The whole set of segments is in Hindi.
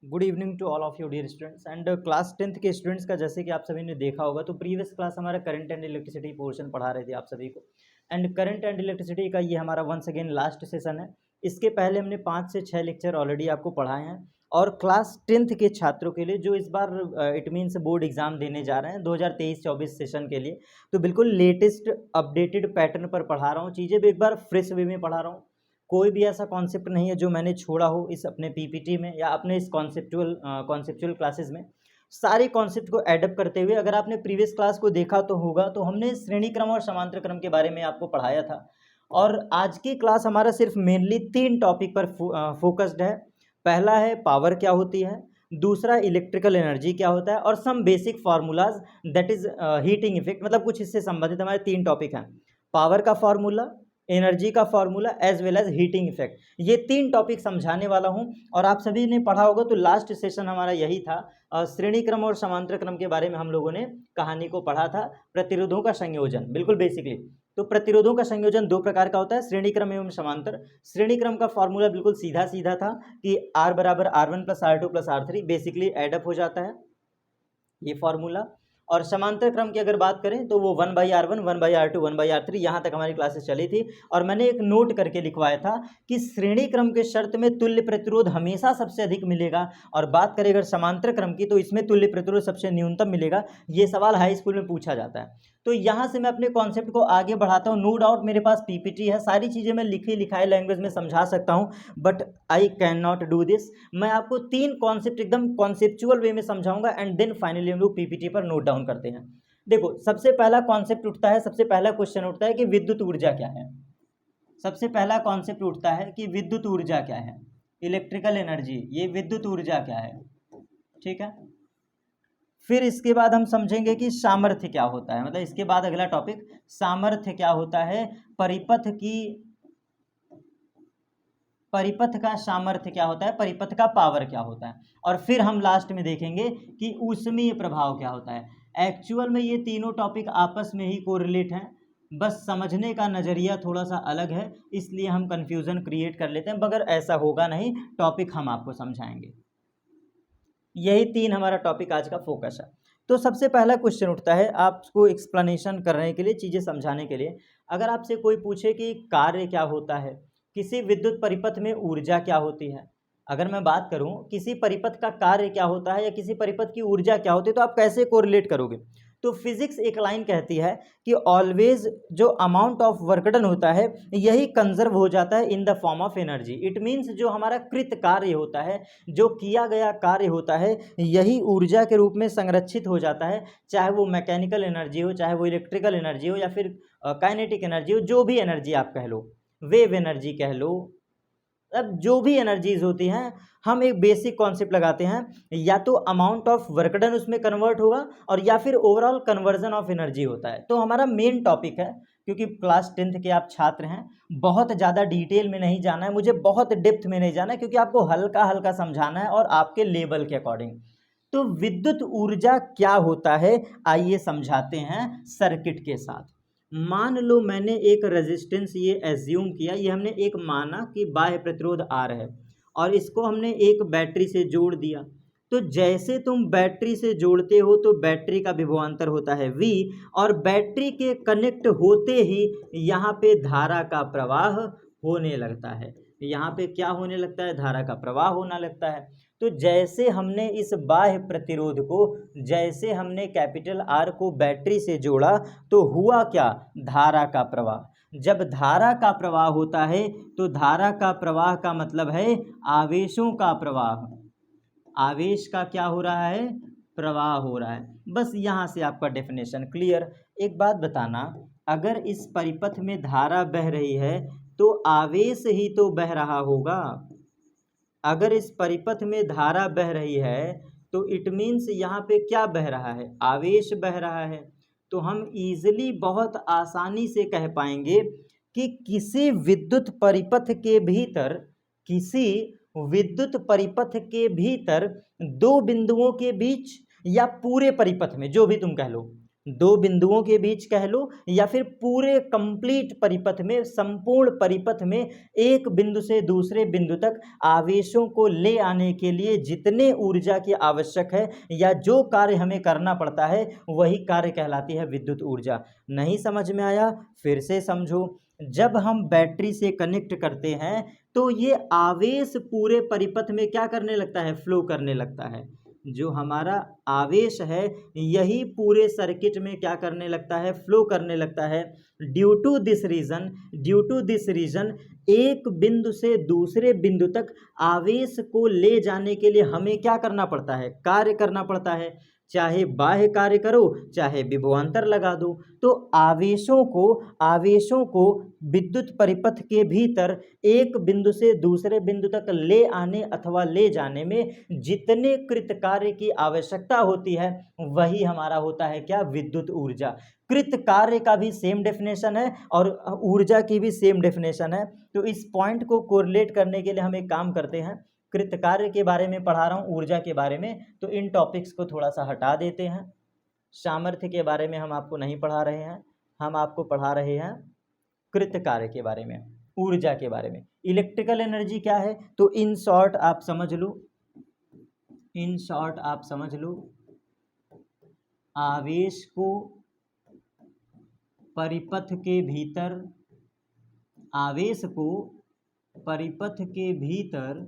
Good evening to all of you dear students and class 10th के स्टूडेंट्स का जैसे कि आप सभी ने देखा होगा तो प्रीवियस क्लास हमारा करंट एंड इलेक्ट्रिसिटी पोर्शन पढ़ा रहे थे आप सभी को। एंड करंट एंड इलेक्ट्रिसिटी का ये हमारा वंस अगेन लास्ट सेशन है। इसके पहले हमने 5 से 6 लेक्चर ऑलरेडी आपको पढ़ाए हैं और क्लास 10th के छात्रों के लिए जो इस बार इट मीन्स बोर्ड एग्जाम देने जा रहे हैं 2023-24 सेशन के लिए, तो बिल्कुल लेटेस्ट अपडेटेड पैटर्न पर पढ़ा रहा हूँ, चीज़ें भी एक बार फ्रेश वे में पढ़ा रहा हूँ। कोई भी ऐसा कॉन्सेप्ट नहीं है जो मैंने छोड़ा हो इस अपने पीपीटी में या अपने इस कॉन्सेप्चुअल क्लासेस में। सारे कॉन्सेप्ट को एडअप करते हुए, अगर आपने प्रीवियस क्लास को देखा तो होगा, तो हमने श्रेणी क्रम और समांतर क्रम के बारे में आपको पढ़ाया था। और आज की क्लास हमारा सिर्फ मेनली 3 टॉपिक पर फोकस्ड है। पहला है पावर क्या होती है, दूसरा इलेक्ट्रिकल एनर्जी क्या होता है, और some basic formulas that is heating effect. मतलब कुछ इससे संबंधित हमारे 3 टॉपिक हैं, पावर का फार्मूला, एनर्जी का formula as well as heating effect. ये 3 टॉपिक समझाने वाला हूँ। और आप सभी ने पढ़ा होगा तो लास्ट सेशन हमारा यही था, श्रेणी क्रम और समांतर क्रम के बारे में हम लोगों ने कहानी को पढ़ा था, प्रतिरोधों का संयोजन। बिल्कुल बेसिकली तो प्रतिरोधों का संयोजन 2 प्रकार का होता है, श्रेणी क्रम एवं समांतर। श्रेणी क्रम का फॉर्मूला बिल्कुल सीधा सीधा था कि R बराबर R1 plus R2 plus R3 basically add up हो जाता है ये फॉर्मूला। और समांतर क्रम की अगर बात करें तो वो 1/R1 1/R2 1/R3 यहाँ तक हमारी क्लासेस चली थी। और मैंने एक नोट करके लिखवाया था कि श्रेणी क्रम के शर्त में तुल्य प्रतिरोध हमेशा सबसे अधिक मिलेगा, और बात करें अगर समांतर क्रम की तो इसमें तुल्य प्रतिरोध सबसे न्यूनतम मिलेगा। ये सवाल हाई स्कूल में पूछा जाता है। तो यहाँ से मैं अपने कॉन्सेप्ट को आगे बढ़ाता हूँ। नो डाउट मेरे पास पीपीटी है, सारी चीज़ें मैं लिखी लिखाई लैंग्वेज में समझा सकता हूँ, but I can not do this. मैं आपको 3 कॉन्सेप्ट एकदम कॉन्सेप्चुअल वे में समझाऊंगा एंड देन फाइनली हम लोग पीपीटी पर नोट डाउन करते हैं। देखो, सबसे पहला कॉन्सेप्ट उठता है, सबसे पहला क्वेश्चन उठता है कि विद्युत ऊर्जा क्या है। सबसे पहला कॉन्सेप्ट उठता है कि विद्युत ऊर्जा क्या है, इलेक्ट्रिकल एनर्जी, ये विद्युत ऊर्जा क्या है। ठीक है, फिर इसके बाद हम समझेंगे कि सामर्थ्य क्या होता है। मतलब इसके बाद अगला टॉपिक सामर्थ्य क्या होता है, परिपथ का सामर्थ्य क्या होता है, परिपथ का पावर क्या होता है। और फिर हम लास्ट में देखेंगे कि ऊष्मीय प्रभाव क्या होता है। एक्चुअल में ये तीनों टॉपिक आपस में ही कोरिलेट हैं, बस समझने का नज़रिया थोड़ा सा अलग है, इसलिए हम कंफ्यूजन क्रिएट कर लेते हैं, मगर ऐसा होगा नहीं, टॉपिक हम आपको समझाएंगे। यही 3 हमारा टॉपिक आज का फोकस है। तो सबसे पहला क्वेश्चन उठता है आपको एक्सप्लेनेशन करने के लिए, चीज़ें समझाने के लिए। अगर आपसे कोई पूछे कि कार्य क्या होता है, किसी विद्युत परिपथ में ऊर्जा क्या होती है, अगर मैं बात करूं किसी परिपथ का कार्य क्या होता है या किसी परिपथ की ऊर्जा क्या होती है, तो आप कैसे कोरिलेट करोगे। तो फिजिक्स एक लाइन कहती है कि ऑलवेज जो अमाउंट ऑफ वर्क डन होता है यही कंजर्व हो जाता है in the form of energy. It means जो हमारा कृत कार्य होता है, जो किया गया कार्य होता है, यही ऊर्जा के रूप में संरक्षित हो जाता है, चाहे वो मैकेनिकल एनर्जी हो, चाहे वो इलेक्ट्रिकल एनर्जी हो, या फिर काइनेटिक एनर्जी हो, जो भी एनर्जी आप कह लो, वेव एनर्जी कह लो। अब जो भी एनर्जीज होती हैं, हम एक बेसिक कॉन्सेप्ट लगाते हैं, या तो अमाउंट ऑफ वर्क डन उसमें कन्वर्ट होगा और या फिर ओवरऑल कन्वर्जन ऑफ एनर्जी होता है। तो हमारा मेन टॉपिक है, क्योंकि क्लास 10th के आप छात्र हैं, बहुत ज़्यादा डिटेल में नहीं जाना है, मुझे बहुत डेप्थ में नहीं जाना है, क्योंकि आपको हल्का हल्का समझाना है और आपके लेवल के अकॉर्डिंग। तो विद्युत ऊर्जा क्या होता है, आइए समझाते हैं सर्किट के साथ। मान लो मैंने एक रेजिस्टेंस ये एज्यूम किया, ये हमने एक माना कि बाह्य प्रतिरोध R है, और इसको हमने एक बैटरी से जोड़ दिया। तो जैसे तुम बैटरी से जोड़ते हो तो बैटरी का विभवांतर होता है V, और बैटरी के कनेक्ट होते ही यहाँ पे धारा का प्रवाह होने लगता है। यहाँ पे क्या होने लगता है, धारा का प्रवाह होने लगता है। तो जैसे हमने इस बाह्य प्रतिरोध को, जैसे हमने कैपिटल R को बैटरी से जोड़ा, तो हुआ क्या, धारा का प्रवाह। जब धारा का प्रवाह होता है तो धारा का प्रवाह का मतलब है आवेशों का प्रवाह। आवेश का क्या हो रहा है, प्रवाह हो रहा है। बस यहाँ से आपका डेफिनेशन क्लियर। एक बात बताना, अगर इस परिपथ में धारा बह रही है तो आवेश ही तो बह रहा होगा। अगर इस परिपथ में धारा बह रही है तो इट मीन्स यहाँ पे क्या बह रहा है, आवेश बह रहा है। तो हम इजीली बहुत आसानी से कह पाएंगे कि किसी विद्युत परिपथ के भीतर, किसी विद्युत परिपथ के भीतर 2 बिंदुओं के बीच, या पूरे परिपथ में, जो भी तुम कह लो, दो बिंदुओं के बीच कह लो या फिर पूरे कंप्लीट परिपथ में, संपूर्ण परिपथ में एक बिंदु से दूसरे बिंदु तक आवेशों को ले आने के लिए जितने ऊर्जा की आवश्यक है या जो कार्य हमें करना पड़ता है वही कार्य कहलाती है विद्युत ऊर्जा। नहीं समझ में आया? फिर से समझो। जब हम बैटरी से कनेक्ट करते हैं तो ये आवेश पूरे परिपथ में क्या करने लगता है? फ्लो करने लगता है। जो हमारा आवेश है यही पूरे सर्किट में क्या करने लगता है? फ्लो करने लगता है। ड्यू टू दिस रीजन एक बिंदु से दूसरे बिंदु तक आवेश को ले जाने के लिए हमें क्या करना पड़ता है? कार्य करना पड़ता है। चाहे बाह्य कार्य करो चाहे विभवांतर लगा दो। तो आवेशों को विद्युत परिपथ के भीतर एक बिंदु से दूसरे बिंदु तक ले आने अथवा ले जाने में जितने कृत कार्य की आवश्यकता होती है वही हमारा होता है क्या? विद्युत ऊर्जा। कृत कार्य का भी सेम डेफिनेशन है और ऊर्जा की भी सेम डेफिनेशन है। तो इस पॉइंट को कोरिलेट करने के लिए हम एक काम करते हैं। कृत कार्य के बारे में पढ़ा रहा हूँ, ऊर्जा के बारे में, तो इन टॉपिक्स को थोड़ा सा हटा देते हैं। सामर्थ्य के बारे में हम आपको नहीं पढ़ा रहे हैं, हम आपको पढ़ा रहे हैं कृत कार्य के बारे में, ऊर्जा के बारे में। इलेक्ट्रिकल एनर्जी क्या है? तो इन शॉर्ट आप समझ लो, आवेश को परिपथ के भीतर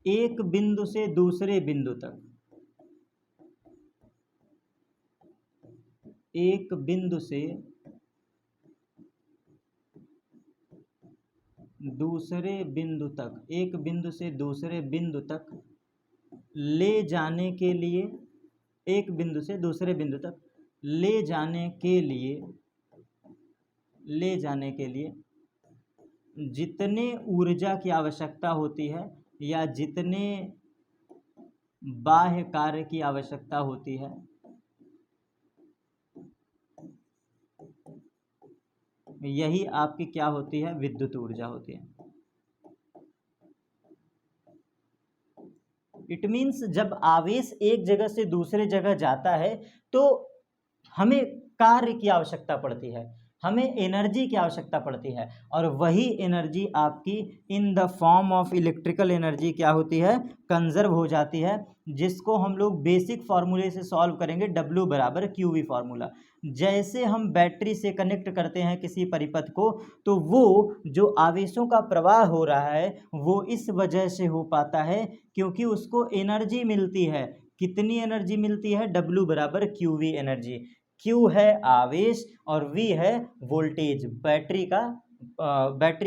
एक बिंदु से दूसरे बिंदु तक, एक बिंदु से दूसरे बिंदु तक ले जाने के लिए, एक बिंदु से दूसरे बिंदु तक ले जाने के लिए जितने ऊर्जा की आवश्यकता होती है या जितने बाह्य कार्य की आवश्यकता होती है, यही आपकी क्या होती है? विद्युत ऊर्जा होती है। इट मीन्स जब आवेश एक जगह से दूसरे जगह जाता है तो हमें कार्य की आवश्यकता पड़ती है, हमें एनर्जी की आवश्यकता पड़ती है, और वही एनर्जी आपकी in the form of electrical energy क्या होती है? कंजर्व हो जाती है, जिसको हम लोग बेसिक फार्मूले से सॉल्व करेंगे, W बराबर QV फार्मूला। जैसे हम बैटरी से कनेक्ट करते हैं किसी परिपथ को तो वो जो आवेशों का प्रवाह हो रहा है वो इस वजह से हो पाता है क्योंकि उसको एनर्जी मिलती है। कितनी एनर्जी मिलती है? W बराबर QV एनर्जी। Q है आवेश और V है वोल्टेज, बैटरी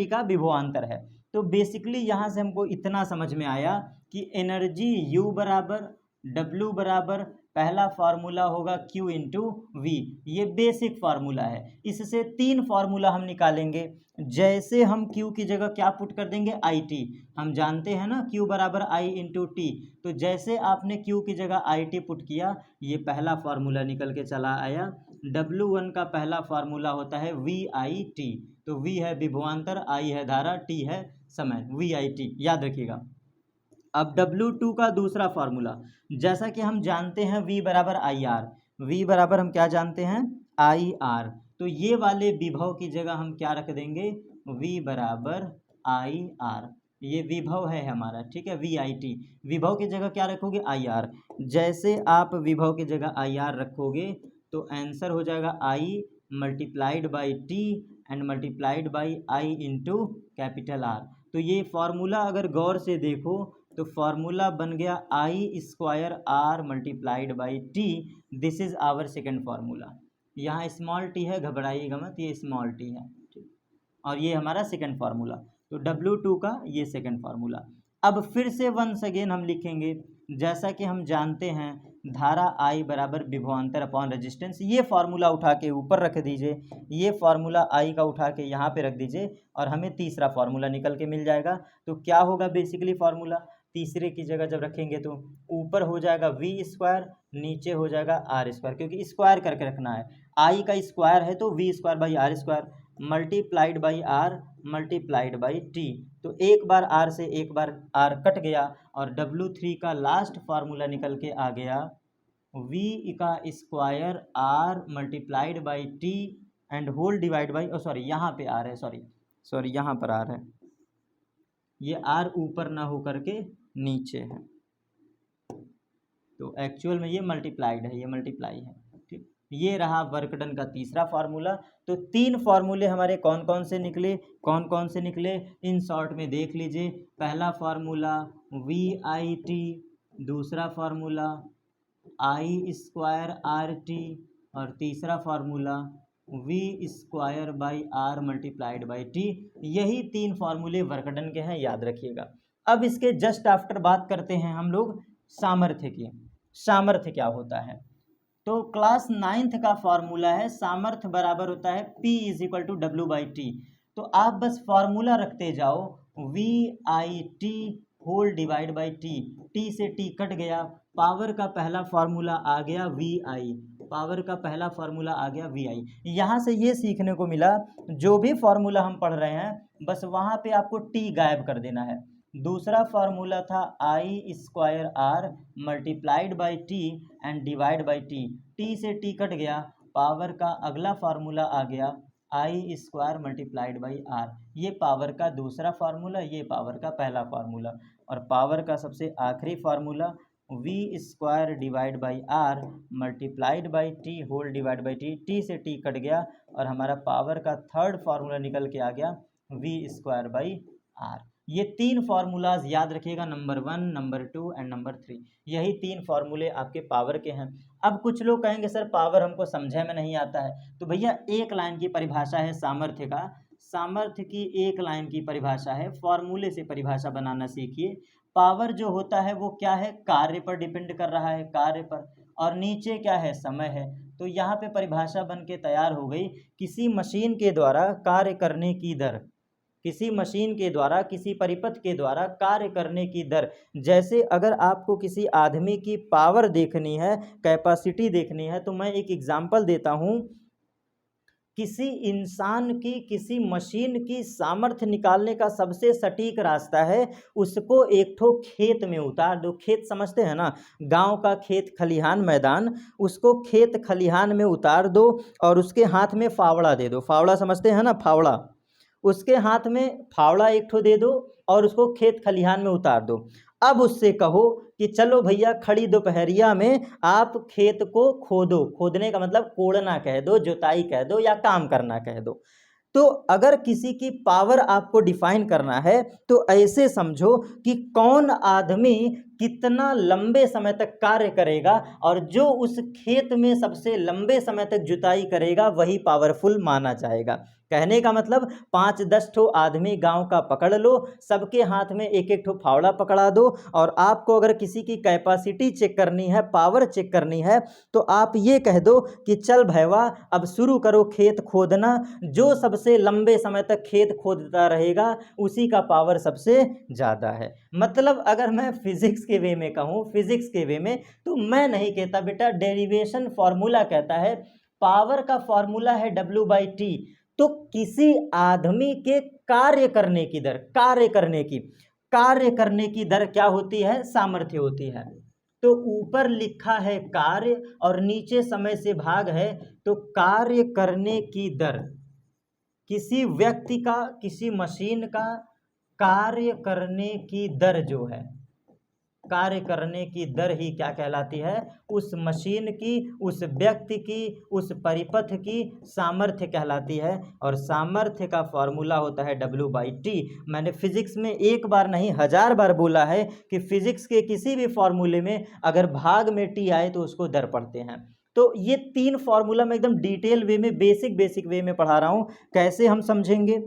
का विभवांतर है। तो बेसिकली यहाँ से हमको इतना समझ में आया कि एनर्जी U बराबर W बराबर पहला फार्मूला होगा Q इंटू V, ये बेसिक फार्मूला है। इससे 3 फार्मूला हम निकालेंगे। जैसे हम Q की जगह क्या पुट कर देंगे? IT। हम जानते हैं ना Q बराबर I इंटू T। तो जैसे आपने Q की जगह IT पुट किया, ये पहला फार्मूला निकल के चला आया। W1 का पहला फार्मूला होता है VIT। तो V है विभवांतर, I है धारा, T है समय, VIT याद रखिएगा। अब W2 का दूसरा फार्मूला, जैसा कि हम जानते हैं V बराबर IR, V बराबर हम क्या जानते हैं? IR। तो ये वाले विभव की जगह हम क्या रख देंगे? V बराबर IR। ये विभव है हमारा, ठीक है, VIT। विभव की जगह क्या रखोगे? IR। जैसे आप विभव की जगह IR रखोगे तो आंसर हो जाएगा I multiplied by T and multiplied by I into capital R। तो ये फार्मूला अगर गौर से देखो तो फार्मूला बन गया I square R multiplied by T। This is our second formula. यहाँ स्मॉल t है, घबराइएगा मत, ये स्मॉल t है, ठीक। और ये हमारा सेकेंड फार्मूला, तो W2 का ये सेकेंड फार्मूला। अब फिर से वंस अगेन हम लिखेंगे, जैसा कि हम जानते हैं धारा I बराबर विभवांतर अपॉन रेजिस्टेंस। ये फार्मूला उठा के ऊपर रख दीजिए, ये फार्मूला I का उठा के यहाँ पे रख दीजिए और हमें तीसरा फार्मूला निकल के मिल जाएगा। तो क्या होगा बेसिकली फार्मूला? तीसरे की जगह जब रखेंगे तो ऊपर हो जाएगा V स्क्वायर, नीचे हो जाएगा R स्क्वायर, क्योंकि स्क्वायर करके रखना है। I का स्क्वायर है तो V square by R square multiplied by R multiplied by T। तो एक बार R से एक बार R कट गया और W3 का लास्ट फार्मूला निकल के आ गया v का square r multiplied by t and whole divide by, sorry यहाँ पे r है, सॉरी यहाँ पर r है, ये r ऊपर ना हो करके नीचे है, तो एक्चुअल में ये मल्टीप्लाइड है, ये मल्टीप्लाई है। ठीक, ये रहा वर्क डन का तीसरा फार्मूला। तो 3 फार्मूले हमारे कौन कौन से निकले इन शॉर्ट में देख लीजिए। पहला फार्मूला VIT, दूसरा फार्मूला I स्क्वायर RT और तीसरा formula V square by R multiplied by T। यही 3 फार्मूले वर्क डन के हैं, याद रखिएगा। अब इसके जस्ट आफ्टर बात करते हैं हम लोग सामर्थ्य की। सामर्थ्य क्या होता है? तो क्लास 9th का फॉर्मूला है सामर्थ्य बराबर होता है P is equal to W/T। तो आप बस फॉर्मूला रखते जाओ VIT whole divide by T, T से T कट गया, पावर का पहला फार्मूला आ गया VI, पावर का पहला फार्मूला आ गया VI। यहाँ से ये सीखने को मिला जो भी फार्मूला हम पढ़ रहे हैं बस वहाँ पे आपको T गायब कर देना है। दूसरा फार्मूला था I square R multiplied by T and divide by T, T से T कट गया, पावर का अगला फार्मूला आ गया I square multiplied by R। ये पावर का दूसरा फार्मूला, ये पावर का पहला फार्मूला, और पावर का सबसे आखिरी formula V square divide by R multiplied by T whole divide by T, T से T कट गया और हमारा पावर का थर्ड फार्मूला निकल के आ गया V स्क्वायर बाई R। ये 3 फार्मूलाज याद रखिएगा, नंबर 1, नंबर 2 एंड नंबर 3। यही 3 फार्मूले आपके पावर के हैं। अब कुछ लोग कहेंगे सर पावर हमको समझे में नहीं आता है, तो भैया एक लाइन की परिभाषा है सामर्थ्य का, सामर्थ्य की एक लाइन की परिभाषा है, फॉर्मूले से परिभाषा बनाना सीखिए। पावर जो होता है वो क्या है? कार्य पर डिपेंड कर रहा है, कार्य पर, और नीचे क्या है? समय है। तो यहाँ पे परिभाषा बन के तैयार हो गई, किसी मशीन के द्वारा कार्य करने की दर, किसी मशीन के द्वारा, किसी परिपथ के द्वारा कार्य करने की दर। जैसे अगर आपको किसी आदमी की पावर देखनी है, कैपेसिटी देखनी है, तो मैं एक एग्जांपल देता हूँ। किसी इंसान की, किसी मशीन की सामर्थ्य निकालने का सबसे सटीक रास्ता है उसको एक ठो खेत में उतार दो। खेत समझते हैं ना, गांव का खेत खलिहान मैदान, उसको खेत खलिहान में उतार दो और उसके हाथ में फावड़ा दे दो। फावड़ा समझते हैं ना, फावड़ा, उसके हाथ में फावड़ा एक ठो दे दो और उसको खेत खलिहान में उतार दो। अब उससे कहो कि चलो भैया खड़ी दोपहरिया में आप खेत को खोदो, खोदने का मतलब कोड़ना कह दो, जुताई कह दो, या काम करना कह दो। तो अगर किसी की पावर आपको डिफाइन करना है तो ऐसे समझो कि कौन आदमी कितना लंबे समय तक कार्य करेगा और जो उस खेत में सबसे लंबे समय तक जुताई करेगा वही पावरफुल माना जाएगा। कहने का मतलब 5-10 ठो आदमी गांव का पकड़ लो, सबके हाथ में एक एक ठो फावड़ा पकड़ा दो, और आपको अगर किसी की कैपेसिटी चेक करनी है, पावर चेक करनी है, तो आप ये कह दो कि चल भैया अब शुरू करो खेत खोदना, जो सबसे लंबे समय तक खेत खोदता रहेगा उसी का पावर सबसे ज़्यादा है। मतलब अगर मैं फिजिक्स के वे में कहूँ, फिजिक्स के वे में, तो मैं नहीं कहता बेटा, डेरिवेशन फॉर्मूला कहता है पावर का फॉर्मूला है W/T। तो किसी आदमी के कार्य करने की दर, कार्य करने की दर क्या होती है? सामर्थ्य होती है। तो ऊपर लिखा है कार्य और नीचे समय से भाग है, तो कार्य करने की दर, किसी व्यक्ति का, किसी मशीन का कार्य करने की दर जो है, कार्य करने की दर ही क्या कहलाती है? उस मशीन की, उस व्यक्ति की, उस परिपथ की सामर्थ्य कहलाती है। और सामर्थ्य का फॉर्मूला होता है W/T। मैंने फिजिक्स में एक बार नहीं 1000 बार बोला है कि फिजिक्स के किसी भी फॉर्मूले में अगर भाग में T आए तो उसको दर पढ़ते हैं। तो ये 3 फॉर्मूला मैं एकदम डिटेल वे में, बेसिक वे में पढ़ा रहा हूँ। कैसे हम समझेंगे?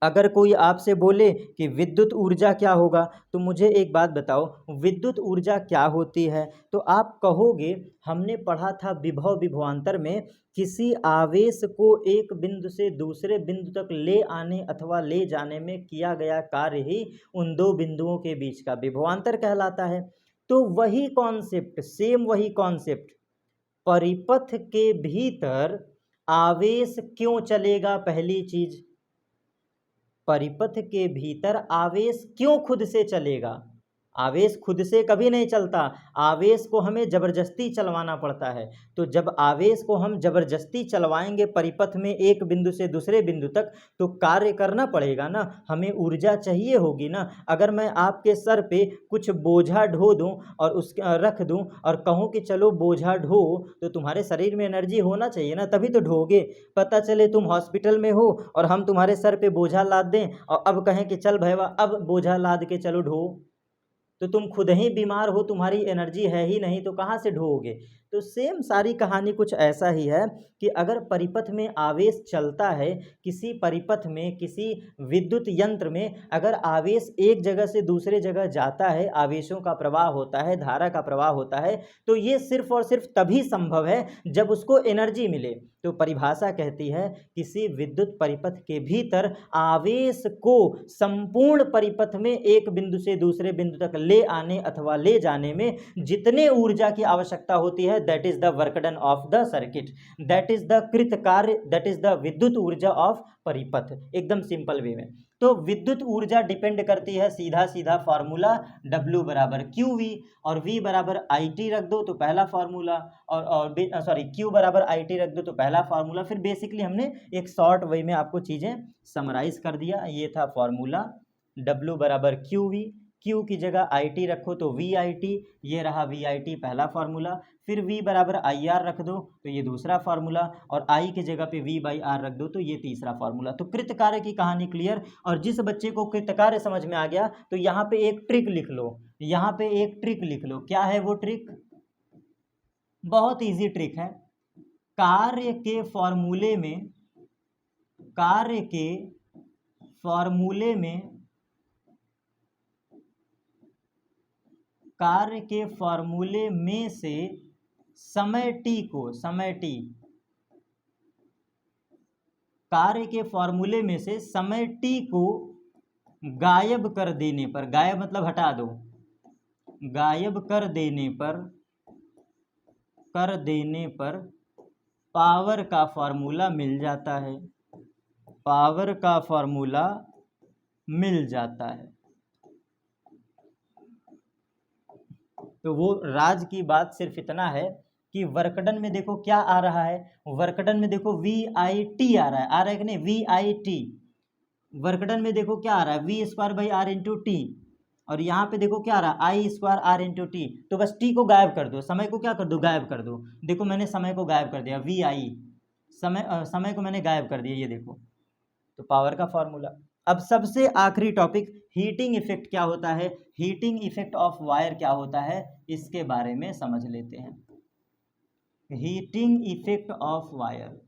अगर कोई आपसे बोले कि विद्युत ऊर्जा क्या होगा, तो मुझे एक बात बताओ, विद्युत ऊर्जा क्या होती है? तो आप कहोगे हमने पढ़ा था विभव विभवांतर में, किसी आवेश को एक बिंदु से दूसरे बिंदु तक ले आने अथवा ले जाने में किया गया कार्य ही उन दो बिंदुओं के बीच का विभवांतर कहलाता है। तो वही कॉन्सेप्ट, सेम वही कॉन्सेप्ट, परिपथ के भीतर आवेश क्यों चलेगा? पहली चीज, परिपथ के भीतर आवेश क्यों खुद से चलेगा? आवेश खुद से कभी नहीं चलता, आवेश को हमें जबरदस्ती चलवाना पड़ता है। तो जब आवेश को हम जबरदस्ती चलवाएंगे परिपथ में एक बिंदु से दूसरे बिंदु तक, तो कार्य करना पड़ेगा ना, हमें ऊर्जा चाहिए होगी ना। अगर मैं आपके सर पे कुछ बोझा ढो दूं और उसके रख दूं और कहूं कि चलो बोझा ढो, तो तुम्हारे शरीर में एनर्जी होना चाहिए ना, तभी तो ढोगे। पता चले तुम हॉस्पिटल में हो और हम तुम्हारे सर पे बोझा लाद दें और अब कहें कि चल भैया अब बोझा लाद के चलो ढो, तो तुम खुद ही बीमार हो, तुम्हारी एनर्जी है ही नहीं, तो कहाँ से ढोओगे। तो सेम सारी कहानी कुछ ऐसा ही है कि अगर परिपथ में आवेश चलता है, किसी परिपथ में, किसी विद्युत यंत्र में अगर आवेश एक जगह से दूसरे जगह जाता है, आवेशों का प्रवाह होता है, धारा का प्रवाह होता है, तो ये सिर्फ और सिर्फ तभी संभव है जब उसको एनर्जी मिले। तो परिभाषा कहती है किसी विद्युत परिपथ के भीतर आवेश को संपूर्ण परिपथ में एक बिंदु से दूसरे बिंदु तक ले आने अथवा ले जाने में जितने ऊर्जा की आवश्यकता होती है, that is the work done of the circuit, that is the कृत कार्य, दैट इज द विद्युत ऊर्जा ऑफ परिपथ। एकदम सिंपल वे में तो विद्युत ऊर्जा डिपेंड करती है, सीधा सीधा फार्मूला W बराबर QV और V बराबर IT रख दो तो पहला फार्मूला, और सॉरी Q बराबर IT रख दो तो पहला फार्मूला। फिर बेसिकली हमने एक शॉर्ट वे में आपको चीज़ें समराइज कर दिया। ये था फार्मूला W बराबर QV, Q की जगह IT रखो तो VIT, ये रहा VIT पहला फार्मूला। फिर V बराबर IR रख दो तो ये दूसरा फार्मूला, और I की जगह पे V/R रख दो तो ये तीसरा फार्मूला। तो कृतकार्य की कहानी क्लियर। और जिस बच्चे को कृतकार्य समझ में आ गया तो यहाँ पे एक ट्रिक लिख लो, यहाँ पे एक ट्रिक लिख लो। क्या है वो ट्रिक? बहुत इजी ट्रिक है। कार्य के फॉर्मूले में, कार्य के फॉर्मूले में, कार्य के फॉर्मूले में से समय t को, समय t, कार्य के फॉर्मूले में से समय t को गायब कर देने पर, गायब मतलब हटा दो, गायब कर देने पर पावर का फॉर्मूला मिल जाता है, पावर का फॉर्मूला मिल जाता है। तो वो राज की बात सिर्फ इतना है कि वर्कडन में देखो क्या आ रहा है, वर्कडन में देखो VIT आ रहा है कि नहीं, VIT। वर्कडन में देखो क्या आ रहा है, V²/R इंटू टी, और यहाँ पे देखो क्या आ रहा है, I²R इंटू टी। तो बस टी को गायब कर दो, समय को क्या कर दो, गायब कर दो। देखो मैंने समय को गायब कर दिया, VI, समय को मैंने गायब कर दिया, ये देखो, तो पावर का फॉर्मूला। अब सबसे आखिरी टॉपिक, हीटिंग इफेक्ट क्या होता है, हीटिंग इफेक्ट ऑफ वायर क्या होता है, इसके बारे में समझ लेते हैं। हीटिंग इफेक्ट ऑफ वायर,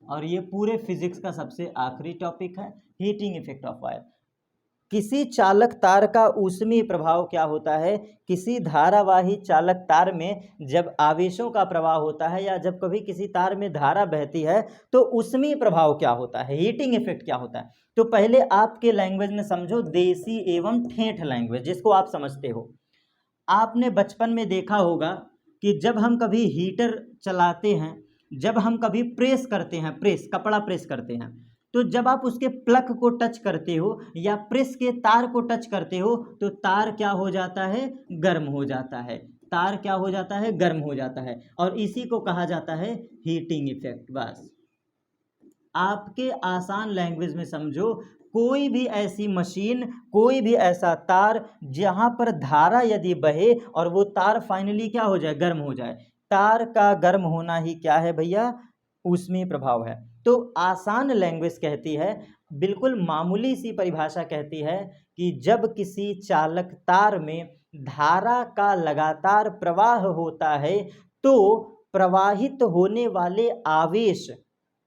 और ये पूरे फिजिक्स का सबसे आखिरी टॉपिक है, हीटिंग इफेक्ट ऑफ वायर। किसी चालक तार का ऊष्मीय प्रभाव क्या होता है, किसी धारावाही चालक तार में जब आवेशों का प्रवाह होता है या जब कभी किसी तार में धारा बहती है तो ऊष्मीय प्रभाव क्या होता है, हीटिंग इफेक्ट क्या होता है। तो पहले आपके लैंग्वेज में समझो, देसी एवं ठेठ लैंग्वेज जिसको आप समझते हो। आपने बचपन में देखा होगा कि जब हम कभी हीटर चलाते हैं, जब हम कभी प्रेस करते हैं, प्रेस, कपड़ा प्रेस करते हैं, तो जब आप उसके प्लग को टच करते हो या प्रेस के तार को टच करते हो तो तार क्या हो जाता है, गर्म हो जाता है, तार क्या हो जाता है, गर्म हो जाता है, और इसी को कहा जाता है हीटिंग इफेक्ट। बस आपके आसान लैंग्वेज में समझो, कोई भी ऐसी मशीन, कोई भी ऐसा तार जहां पर धारा यदि बहे और वो तार फाइनली क्या हो जाए, गर्म हो जाए, तार का गर्म होना ही क्या है भैया, ऊष्मीय प्रभाव है। तो आसान लैंग्वेज कहती है, बिल्कुल मामूली सी परिभाषा कहती है कि जब किसी चालक तार में धारा का लगातार प्रवाह होता है तो प्रवाहित होने वाले आवेश,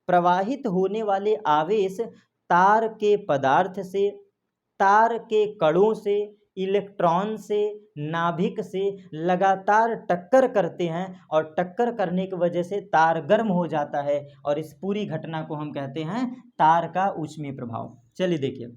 प्रवाहित होने वाले आवेश तार के पदार्थ से, तार के कणों से, इलेक्ट्रॉन से, नाभिक से लगातार टक्कर करते हैं, और टक्कर करने की वजह से तार गर्म हो जाता है, और इस पूरी घटना को हम कहते हैं तार का ऊष्मीय प्रभाव। चलिए देखिए,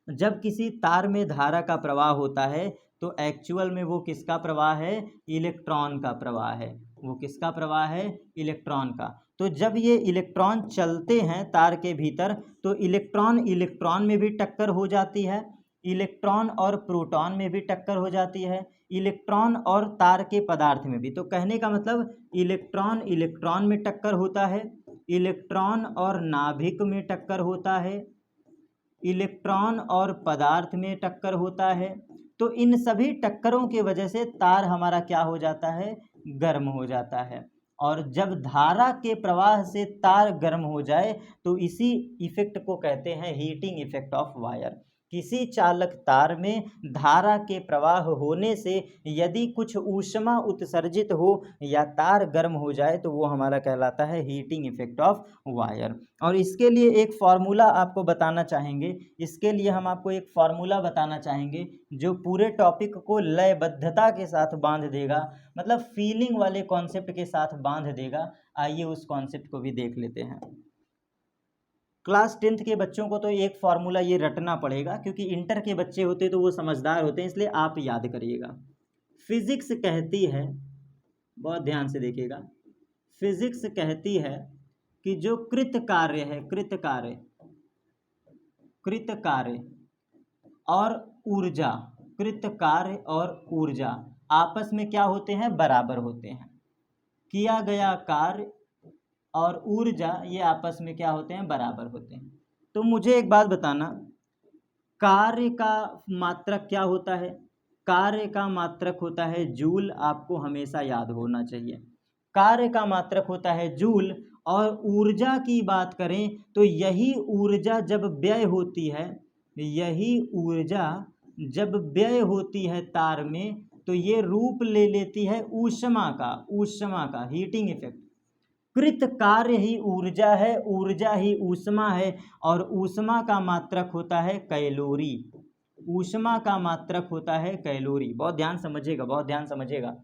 जब किसी तार में धारा का प्रवाह होता है तो एक्चुअल में वो किसका प्रवाह है, इलेक्ट्रॉन का प्रवाह है। वो किसका प्रवाह है, इलेक्ट्रॉन का। तो जब ये इलेक्ट्रॉन चलते हैं तार के भीतर तो इलेक्ट्रॉन इलेक्ट्रॉन में भी टक्कर हो जाती है, इलेक्ट्रॉन और प्रोटॉन में भी टक्कर हो जाती है, इलेक्ट्रॉन और तार के पदार्थ में भी। तो कहने का मतलब इलेक्ट्रॉन इलेक्ट्रॉन में टक्कर होता है, इलेक्ट्रॉन और नाभिक में टक्कर होता है, इलेक्ट्रॉन और पदार्थ में टक्कर होता है। तो इन सभी टक्करों की वजह से तार हमारा क्या हो जाता है, गर्म हो जाता है। और जब धारा के प्रवाह से तार गर्म हो जाए तो इसी इफेक्ट को कहते हैं हीटिंग इफेक्ट ऑफ वायर। किसी चालक तार में धारा के प्रवाह होने से यदि कुछ ऊष्मा उत्सर्जित हो या तार गर्म हो जाए तो वो हमारा कहलाता है हीटिंग इफेक्ट ऑफ वायर। और इसके लिए एक फार्मूला आपको बताना चाहेंगे, इसके लिए हम आपको एक फार्मूला बताना चाहेंगे जो पूरे टॉपिक को लयबद्धता के साथ बांध देगा, मतलब फीलिंग वाले कॉन्सेप्ट के साथ बांध देगा। आइए उस कॉन्सेप्ट को भी देख लेते हैं। क्लास 10th के बच्चों को तो एक फार्मूला ये रटना पड़ेगा, क्योंकि इंटर के बच्चे होते तो वो समझदार होते हैं, इसलिए आप याद करिएगा। फिजिक्स कहती है, बहुत ध्यान से देखिएगा, फिजिक्स कहती है कि जो कृत कार्य है, कृत कार्य और ऊर्जा, कृत कार्य और ऊर्जा आपस में क्या होते हैं, बराबर होते हैं। किया गया कार्य और ऊर्जा ये आपस में क्या होते हैं, बराबर होते हैं। तो मुझे एक बात बताना, कार्य का मात्रक क्या होता है, कार्य का मात्रक होता है जूल। आपको हमेशा याद होना चाहिए, कार्य का मात्रक होता है जूल। और ऊर्जा की बात करें तो यही ऊर्जा जब व्यय होती है, यही ऊर्जा जब व्यय होती है तार में तो ये रूप ले लेती है ऊष्मा का हीटिंग इफेक्ट। कृत कार्य ही ऊर्जा है, ऊर्जा ही ऊष्मा है, और ऊष्मा का मात्रक होता है कैलोरी, ऊष्मा का मात्रक होता है कैलोरी। बहुत ध्यान समझिएगा, बहुत ध्यान समझिएगा।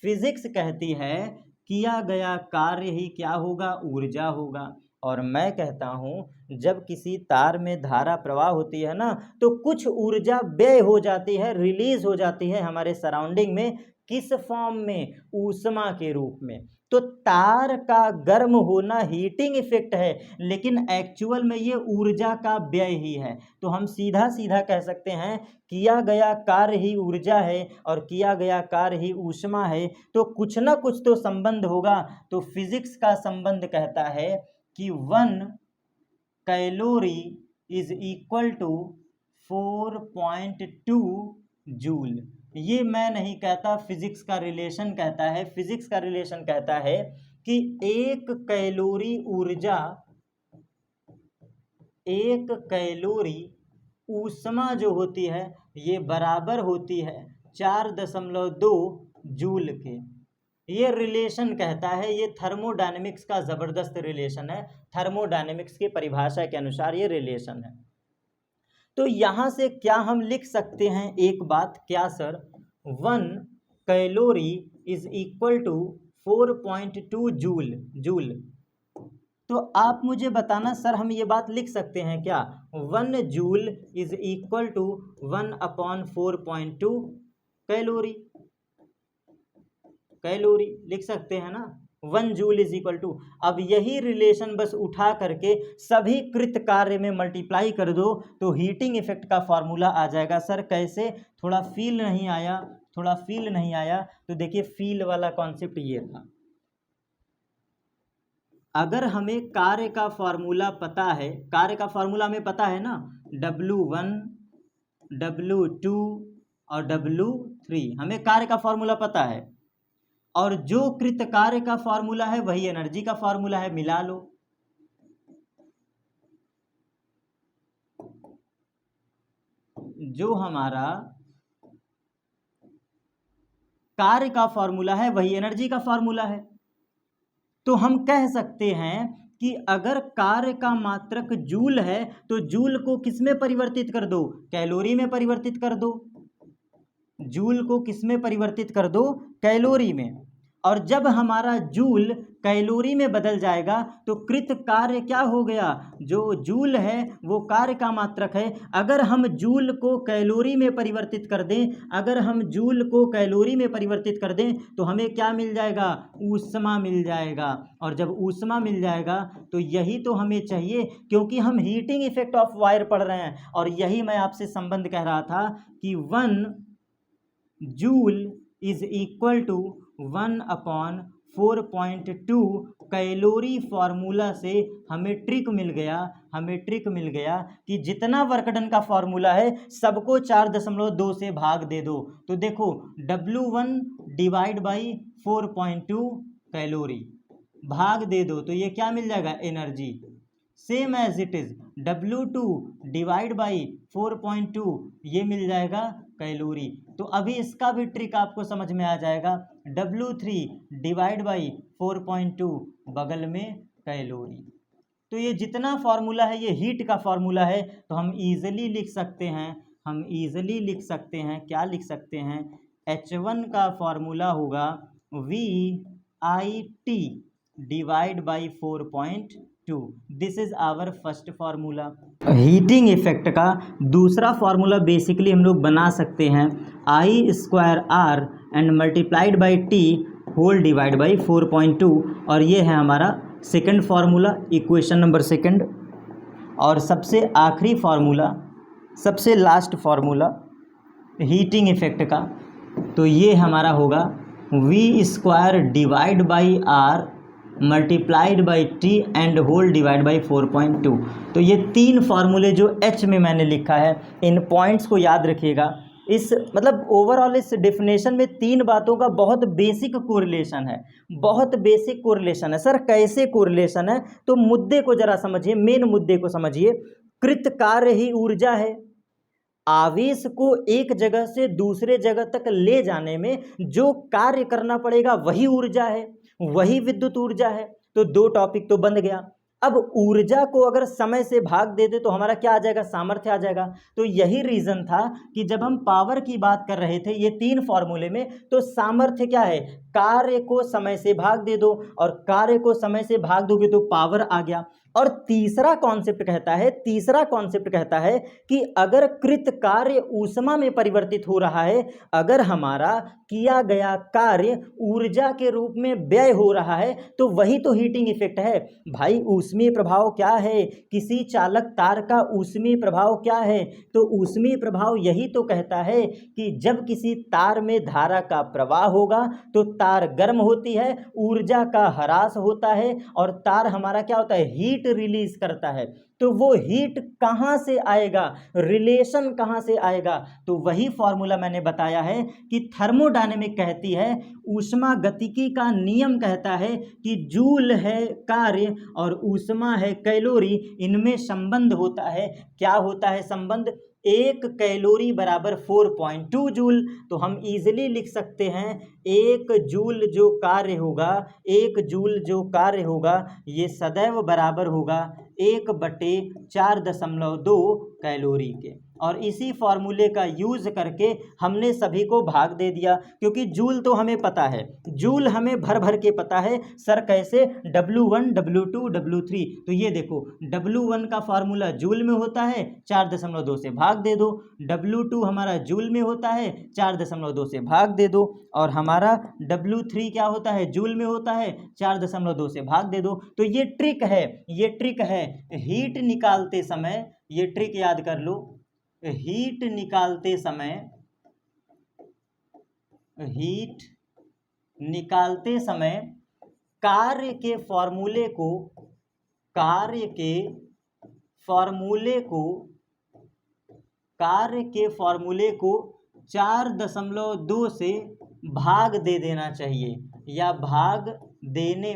फिजिक्स कहती है किया गया कार्य ही क्या होगा, ऊर्जा होगा। और मैं कहता हूँ जब किसी तार में धारा प्रवाह होती है ना तो कुछ ऊर्जा व्यय हो जाती है, रिलीज हो जाती है हमारे सराउंडिंग में। किस फॉर्म में, ऊष्मा के रूप में। तो तार का गर्म होना हीटिंग इफेक्ट है, लेकिन एक्चुअल में ये ऊर्जा का व्यय ही है। तो हम सीधा सीधा कह सकते हैं किया गया कार्य ही ऊर्जा है और किया गया कार्य ही ऊष्मा है, तो कुछ ना कुछ तो संबंध होगा। तो फिजिक्स का संबंध कहता है कि 1 calorie is equal to 4.2 joule. ये मैं नहीं कहता, फिजिक्स का रिलेशन कहता है। फिजिक्स का रिलेशन कहता है कि 1 कैलोरी ऊर्जा, 1 कैलोरी ऊष्मा जो होती है ये बराबर होती है 4.2 जूल के। ये रिलेशन कहता है, ये थर्मोडायनेमिक्स का ज़बरदस्त रिलेशन है। थर्मोडायनेमिक्स की परिभाषा के अनुसार ये रिलेशन है। तो यहाँ से क्या हम लिख सकते हैं एक बात, क्या sir, 1 calorie is equal to 4.2 joule. तो आप मुझे बताना सर, हम ये बात लिख सकते हैं क्या, 1 joule is equal to 1/4.2 calorie लिख सकते हैं ना। 1 जूल इज इक्वल टू, अब यही रिलेशन बस उठा करके सभी कृत कार्य में मल्टीप्लाई कर दो तो हीटिंग इफेक्ट का फॉर्मूला आ जाएगा। सर कैसे, थोड़ा फील नहीं आया, तो देखिए फील वाला कॉन्सेप्ट ये था। अगर हमें कार्य का फॉर्मूला पता है, कार्य का फॉर्मूला हमें पता है ना, W1, W2 और W3, हमें कार्य का फॉर्मूला पता है। और जो कृत कार्य का फॉर्मूला है वही एनर्जी का फॉर्मूला है, मिला लो। जो हमारा कार्य का फॉर्मूला है वही एनर्जी का फॉर्मूला है। तो हम कह सकते हैं कि अगर कार्य का मात्रक जूल है तो जूल को किस में परिवर्तित कर दो, कैलोरी में परिवर्तित कर दो। जूल को किस में परिवर्तित कर दो, कैलोरी में। और जब हमारा जूल कैलोरी में बदल जाएगा तो कृत कार्य क्या हो गया, जो जूल है वो कार्य का मात्रक है। अगर हम जूल को कैलोरी में परिवर्तित कर दें, अगर हम जूल को कैलोरी में परिवर्तित कर दें तो हमें क्या मिल जाएगा, ऊष्मा मिल जाएगा। और जब ऊष्मा मिल जाएगा तो यही तो हमें चाहिए, क्योंकि हम हीटिंग इफेक्ट ऑफ वायर पढ़ रहे हैं। और यही मैं आपसे संबंध कह रहा था कि 1 joule is equal to 1/4.2 calorie formula से हमें ट्रिक मिल गया कि जितना वर्क डन का फार्मूला है सबको 4.2 से भाग दे दो। तो देखो W1 डिवाइड बाई 4.2 कैलोरी भाग दे दो तो ये क्या मिल जाएगा, energy. Same as it is W2 divide by 4.2 ये मिल जाएगा कैलोरी। तो अभी इसका भी ट्रिक आपको समझ में आ जाएगा। W3 डिवाइड बाई 4.2 बगल में कैलोरी। तो ये जितना फार्मूला है ये हीट का फार्मूला है, तो हम इजीली लिख सकते हैं, क्या लिख सकते हैं, H1 का फार्मूला होगा VIT divide by 4.2। This is our first formula. Heating effect का दूसरा फार्मूला बेसिकली हम लोग बना सकते हैं I² and multiplied by T whole divide by 4.2, और ये है हमारा second formula, equation number second. और सबसे आखिरी फार्मूला, सबसे लास्ट फार्मूला हीटिंग इफेक्ट का, तो ये हमारा होगा V² divide by R multiplied by T and whole divide by 4.2। तो ये तीन फार्मूले जो H में मैंने लिखा है, इन पॉइंट्स को याद रखिएगा। इस मतलब ओवरऑल इस डेफिनेशन में तीन बातों का बहुत बेसिक कोरिलेशन है, सर कैसे कोरिलेशन है, तो मुद्दे को जरा समझिए, मेन मुद्दे को समझिए। कृत कार्य ही ऊर्जा है। आवेश को एक जगह से दूसरे जगह तक ले जाने में जो कार्य करना पड़ेगा वही ऊर्जा है, वही विद्युत ऊर्जा है। तो दो टॉपिक तो बन गया। अब ऊर्जा को अगर समय से भाग दे दे तो हमारा क्या आ जाएगा, सामर्थ्य आ जाएगा। तो यही रीजन था कि जब हम पावर की बात कर रहे थे ये तीन फॉर्मूले में, तो सामर्थ्य क्या है, कार्य को समय से भाग दे दो, और कार्य को समय से भाग दोगे तो पावर आ गया। और तीसरा कॉन्सेप्ट कहता है कि अगर कृत कार्य ऊष्मा में परिवर्तित हो रहा है, अगर हमारा किया गया कार्य ऊर्जा के रूप में व्यय हो रहा है, तो वही तो हीटिंग इफेक्ट है भाई। ऊष्मीय प्रभाव क्या है, किसी चालक तार का ऊष्मीय प्रभाव क्या है, तो ऊष्मीय प्रभाव यही तो कहता है कि जब किसी तार में धारा का प्रवाह होगा तो तार गर्म होती है, ऊर्जा का ह्रास होता है, और तार हमारा क्या होता है, हीट रिलीज करता है। तो वो हीट कहां से आएगा, रिलेशन कहां से आएगा, तो वही फॉर्मूला मैंने बताया है कि थर्मोडायनेमिक कहती है, ऊष्मा गतिकी का नियम कहता है कि जूल है कार्य और ऊष्मा है कैलोरी, इनमें संबंध होता है। क्या होता है संबंध, 1 कैलोरी बराबर 4.2 जूल। तो हम इजीली लिख सकते हैं 1 जूल जो कार्य होगा ये सदैव बराबर होगा 1/4.2 कैलोरी के। और इसी फॉर्मूले का यूज करके हमने सभी को भाग दे दिया, क्योंकि जूल तो हमें पता है, जूल हमें भर भर के पता है। सर कैसे, W1 W2 W3। तो ये देखो W1 का फार्मूला जूल में होता है, 4.2 से भाग दे दो। W2 हमारा जूल में होता है, 4.2 से भाग दे दो। और हमारा W3 क्या होता है, जूल में होता है, 4.2 से भाग दे दो। तो ये ट्रिक है हीट निकालते समय, ये ट्रिक याद कर लो। हीट निकालते समय कार्य के फॉर्मूले को 4.2 से भाग दे देना चाहिए, या भाग देने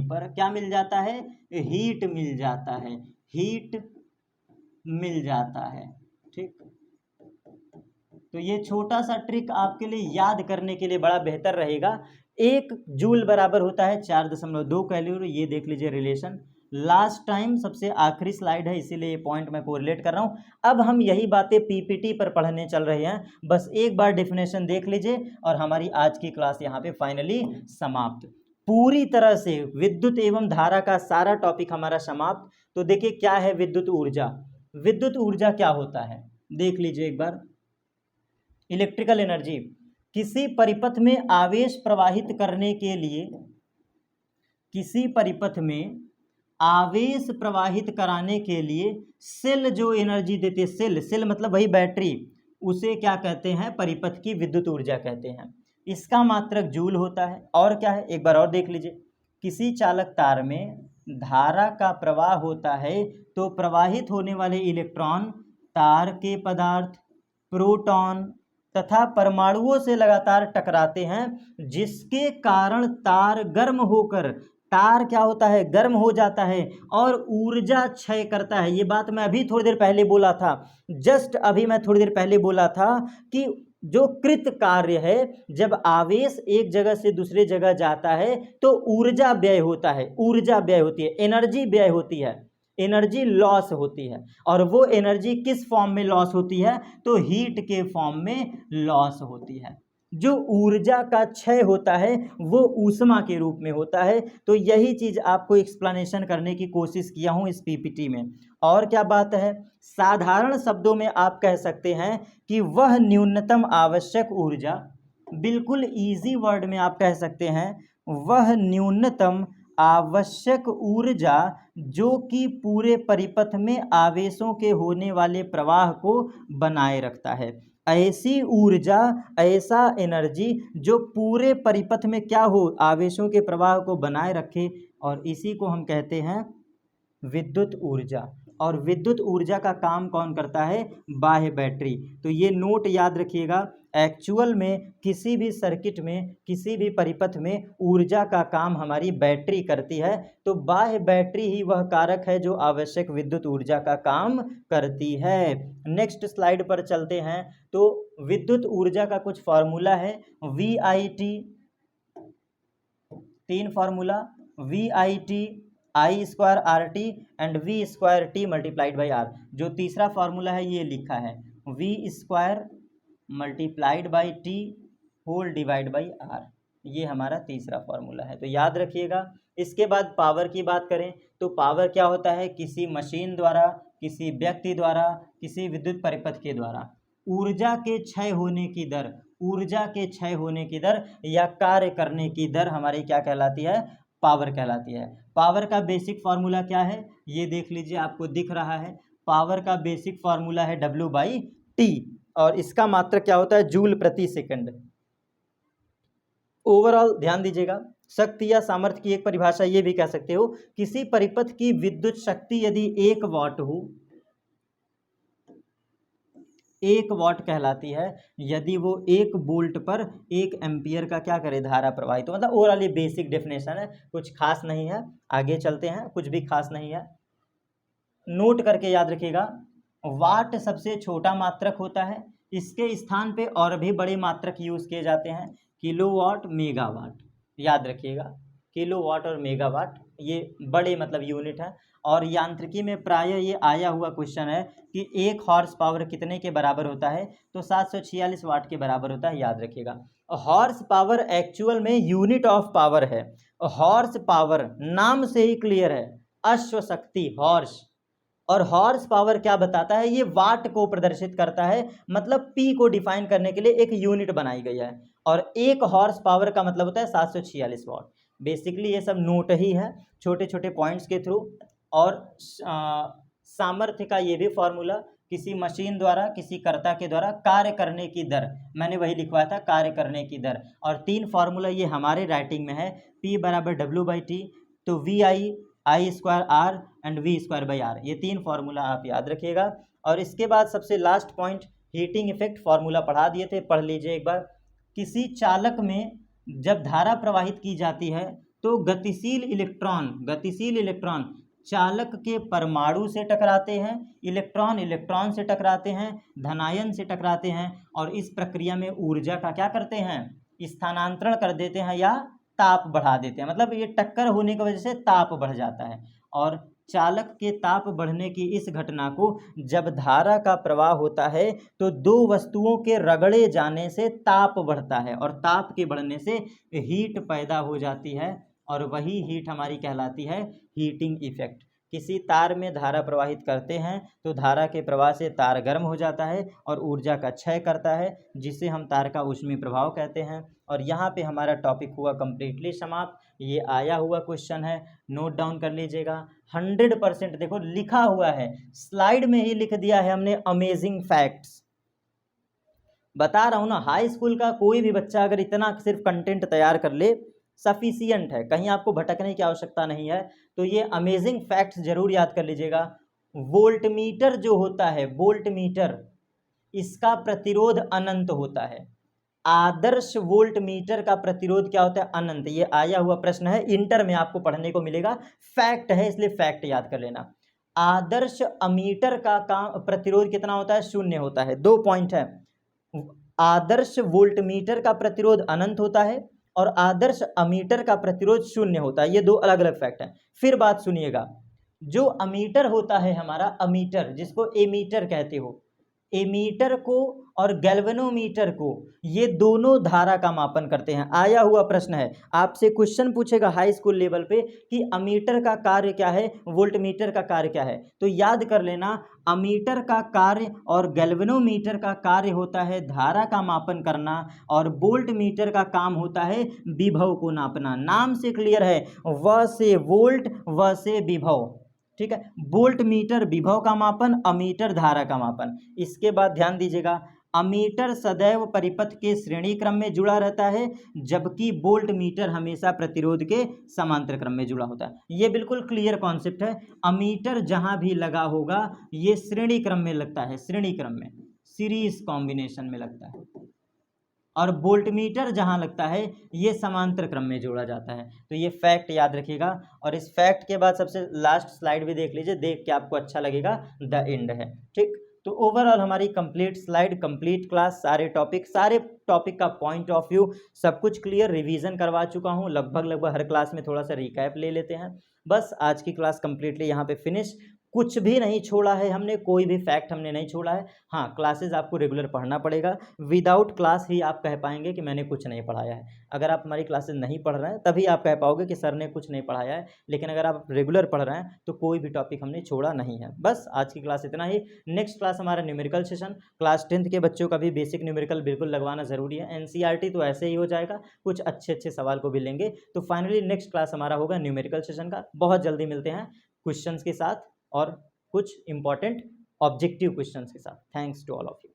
पर क्या मिल जाता है, हीट मिल जाता है। ठीक, तो ये छोटा सा ट्रिक आपके लिए याद करने के लिए बड़ा बेहतर रहेगा। 1 जूल बराबर होता है 4.2 कैलोरी, ये देख लीजिए रिलेशन। लास्ट टाइम सबसे आखिरी स्लाइड है, इसीलिए ये पॉइंट मैं कोरिलेट कर रहा हूँ। अब हम यही बातें पीपीटी पर पढ़ने चल रहे हैं, बस एक बार डेफिनेशन देख लीजिए और हमारी आज की क्लास यहाँ पे फाइनली समाप्त। पूरी तरह से विद्युत एवं धारा का सारा टॉपिक हमारा समाप्त। तो देखिए क्या है विद्युत ऊर्जा। विद्युत ऊर्जा क्या होता है देख लीजिए एक बार। इलेक्ट्रिकल एनर्जी, किसी परिपथ में आवेश प्रवाहित करने के लिए, किसी परिपथ में आवेश प्रवाहित कराने के लिए सेल जो एनर्जी देते हैं, सेल मतलब वही बैटरी, उसे क्या कहते हैं, परिपथ की विद्युत ऊर्जा कहते हैं। इसका मात्रक जूल होता है। और क्या है एक बार और देख लीजिए। किसी चालक तार में धारा का प्रवाह होता है तो प्रवाहित होने वाले इलेक्ट्रॉन तार के पदार्थ, प्रोटॉन तथा परमाणुओं से लगातार टकराते हैं, जिसके कारण तार गर्म होकर, तार क्या होता है, गर्म हो जाता है और ऊर्जा क्षय करता है। ये बात मैं अभी थोड़ी देर पहले बोला था, जस्ट अभी मैं थोड़ी देर पहले बोला था कि जो कृत कार्य है, जब आवेश एक जगह से दूसरे जगह जाता है तो ऊर्जा व्यय होता है, ऊर्जा व्यय होती है, एनर्जी व्यय होती है, एनर्जी लॉस होती है। और वो एनर्जी किस फॉर्म में लॉस होती है, तो हीट के फॉर्म में लॉस होती है। जो ऊर्जा का क्षय होता है वो ऊष्मा के रूप में होता है। तो यही चीज आपको एक्सप्लेनेशन करने की कोशिश किया हूं इस पीपीटी में। और क्या बात है, साधारण शब्दों में आप कह सकते हैं कि वह न्यूनतम आवश्यक ऊर्जा, बिल्कुल इजी वर्ड में आप कह सकते हैं, वह न्यूनतम आवश्यक ऊर्जा जो कि पूरे परिपथ में आवेशों के होने वाले प्रवाह को बनाए रखता है। ऐसी ऊर्जा, ऐसा एनर्जी जो पूरे परिपथ में क्या हो, आवेशों के प्रवाह को बनाए रखे, और इसी को हम कहते हैं विद्युत ऊर्जा। और विद्युत ऊर्जा का काम कौन करता है, बाह्य बैटरी। तो ये नोट याद रखिएगा, एक्चुअल में किसी भी सर्किट में, किसी भी परिपथ में ऊर्जा का काम हमारी बैटरी करती है। तो बाह्य बैटरी ही वह कारक है जो आवश्यक विद्युत ऊर्जा का काम करती है। नेक्स्ट स्लाइड पर चलते हैं। तो विद्युत ऊर्जा का कुछ फार्मूला है, VIT, 3 formula, VIT I² RT and V² T × R। जो तीसरा फार्मूला है ये लिखा है V² × T whole divide by R, ये हमारा तीसरा फार्मूला है। तो याद रखिएगा। इसके बाद पावर की बात करें तो पावर क्या होता है, किसी मशीन द्वारा, किसी व्यक्ति द्वारा, किसी विद्युत परिपथ के द्वारा ऊर्जा के क्षय होने की दर, ऊर्जा के क्षय होने की दर या कार्य करने की दर हमारी क्या कहलाती है, पावर कहलाती है। पावर का बेसिक फार्मूला क्या है ये देख लीजिए, आपको दिख रहा है। पावर का बेसिक फार्मूला है W/T और इसका मात्रक क्या होता है, जूल प्रति सेकंड। ओवरऑल ध्यान दीजिएगा, शक्ति या सामर्थ्य की एक परिभाषा ये भी कह सकते हो, किसी परिपथ की विद्युत शक्ति यदि 1 वाट हो, 1 वाट कहलाती है यदि वो 1 वोल्ट पर 1 एम्पियर का क्या करे, धारा प्रवाहित। तो मतलब ओवरऑल ये बेसिक डेफिनेशन है, कुछ खास नहीं है। आगे चलते हैं, कुछ भी खास नहीं है, नोट करके याद रखिएगा। वाट सबसे छोटा मात्रक होता है, इसके स्थान पे और भी बड़े मात्रक यूज किए जाते हैं, किलोवाट, मेगावाट। याद रखिएगा, किलोवाट और मेगावाट ये बड़े मतलब यूनिट है। और यांत्रिकी में प्रायः ये आया हुआ क्वेश्चन है कि 1 हॉर्स पावर कितने के बराबर होता है, तो 746 वाट के बराबर होता है, याद रखिएगा। हॉर्स पावर एक्चुअल में यूनिट ऑफ पावर है। हॉर्स पावर नाम से ही क्लियर है, अश्व शक्ति, हॉर्स। और हॉर्स पावर क्या बताता है, ये वाट को प्रदर्शित करता है, मतलब पी को डिफाइन करने के लिए एक यूनिट बनाई गई है। और 1 हॉर्स पावर का मतलब होता है 746 वाट। बेसिकली ये सब नोट ही है, छोटे छोटे पॉइंट्स के थ्रू। और सामर्थ्य का ये भी फॉर्मूला, किसी मशीन द्वारा, किसी कर्ता के द्वारा कार्य करने की दर, मैंने वही लिखवाया था, कार्य करने की दर। और 3 फार्मूला ये हमारे राइटिंग में है, P = W/T, तो VI I² R and V² R, ये 3 फार्मूला आप याद रखिएगा। और इसके बाद सबसे last point, heating effect formula पढ़ा दिए थे, पढ़ लीजिए एक बार। किसी चालक में जब धारा प्रवाहित की जाती है तो गतिशील इलेक्ट्रॉन चालक के परमाणु से टकराते हैं, इलेक्ट्रॉन से टकराते हैं, धनायन से टकराते हैं, और इस प्रक्रिया में ऊर्जा का क्या करते हैं, स्थानांतरण कर देते हैं या ताप बढ़ा देते हैं। मतलब ये टक्कर होने की वजह से ताप बढ़ जाता है। और चालक के ताप बढ़ने की इस घटना को जब धारा का प्रवाह होता है तो दो वस्तुओं के रगड़े जाने से ताप बढ़ता है और ताप के बढ़ने से हीट पैदा हो जाती है और वही हीट हमारी कहलाती है हीटिंग इफेक्ट। किसी तार में धारा प्रवाहित करते हैं तो धारा के प्रवाह से तार गर्म हो जाता है और ऊर्जा का क्षय करता है, जिसे हम तार का ऊष्मीय प्रभाव कहते हैं। और यहाँ पे हमारा टॉपिक हुआ कंप्लीटली समाप्त। ये आया हुआ क्वेश्चन है, नोट डाउन कर लीजिएगा। 100% देखो लिखा हुआ है, स्लाइड में ही लिख दिया है हमने, अमेजिंग फैक्ट्स। बता रहा हूँ ना, हाई स्कूल का कोई भी बच्चा अगर इतना सिर्फ कंटेंट तैयार कर ले सफिशियंट है, कहीं आपको भटकने की आवश्यकता नहीं है। तो ये अमेजिंग फैक्ट्स जरूर याद कर लीजिएगा। वोल्टमीटर जो होता है, वोल्टमीटर, इसका प्रतिरोध अनंत होता है। आदर्श वोल्टमीटर का प्रतिरोध क्या होता है? अनंत। ये आया हुआ प्रश्न है, इंटर में आपको पढ़ने को मिलेगा, फैक्ट है इसलिए फैक्ट याद कर लेना। आदर्श अमीटर का प्रतिरोध कितना होता है? शून्य होता है। 2 पॉइंट है, आदर्श वोल्टमीटर का प्रतिरोध अनंत होता है और आदर्श अमीटर का प्रतिरोध शून्य होता है। ये 2 अलग अलग फैक्ट हैं। फिर बात सुनिएगा, जो अमीटर होता है हमारा, अमीटर जिसको एमीटर कहते हो, एमीटर को और गैल्वेनोमीटर को, ये दोनों धारा का मापन करते हैं। आया हुआ प्रश्न है, आपसे क्वेश्चन पूछेगा हाई स्कूल लेवल पे कि अमीटर का कार्य क्या है, वोल्टमीटर का कार्य क्या है। तो याद कर लेना, अमीटर का कार्य और गैल्वेनोमीटर का कार्य होता है धारा का मापन करना और वोल्टमीटर का काम होता है विभव को नापना। नाम से क्लियर है, व से वोल्ट, व से विभव, ठीक है। वोल्ट मीटर विभव का मापन, अमीटर धारा का मापन। इसके बाद ध्यान दीजिएगा, अमीटर सदैव परिपथ के श्रेणी क्रम में जुड़ा रहता है, जबकि वोल्ट मीटर हमेशा प्रतिरोध के समांतर क्रम में जुड़ा होता है। ये बिल्कुल क्लियर कॉन्सेप्ट है। अमीटर जहां भी लगा होगा ये श्रेणी क्रम में लगता है, श्रेणी क्रम में, सीरीज कॉम्बिनेशन में लगता है। और वोल्टमीटर जहां लगता है ये समांतर क्रम में जोड़ा जाता है। तो ये फैक्ट याद रखिएगा। और इस फैक्ट के बाद सबसे लास्ट स्लाइड भी देख लीजिए, देख के आपको अच्छा लगेगा, द एंड है, ठीक। तो ओवरऑल हमारी कंप्लीट स्लाइड, कंप्लीट क्लास, सारे टॉपिक का पॉइंट ऑफ व्यू सब कुछ क्लियर, रिवीजन करवा चुका हूँ लगभग हर क्लास में। थोड़ा सा रिकैप ले लेते हैं। बस आज की क्लास कंप्लीटली यहाँ पे फिनिश। कुछ भी नहीं छोड़ा है हमने, कोई भी फैक्ट हमने नहीं छोड़ा है। हाँ, क्लासेस आपको रेगुलर पढ़ना पड़ेगा। विदाउट क्लास ही आप कह पाएंगे कि मैंने कुछ नहीं पढ़ाया है। अगर आप हमारी क्लासेस नहीं पढ़ रहे हैं तभी आप कह पाओगे कि सर ने कुछ नहीं पढ़ाया है। लेकिन अगर आप रेगुलर पढ़ रहे हैं तो कोई भी टॉपिक हमने छोड़ा नहीं है। बस आज की क्लास इतना ही। नेक्स्ट क्लास हमारा न्यूमेरिकल सेशन, क्लास 10th के बच्चों का भी बेसिक न्यूमेरिकल बिल्कुल लगवाना ज़रूरी है। एनसीईआरटी तो ऐसे ही हो जाएगा, कुछ अच्छे सवाल को भी लेंगे। तो फाइनली नेक्स्ट क्लास हमारा होगा न्यूमेरिकल सेशन का। बहुत जल्दी मिलते हैं क्वेश्चंस के साथ और कुछ इंपॉर्टेंट ऑब्जेक्टिव क्वेश्चंस के साथ। Thanks to all of you.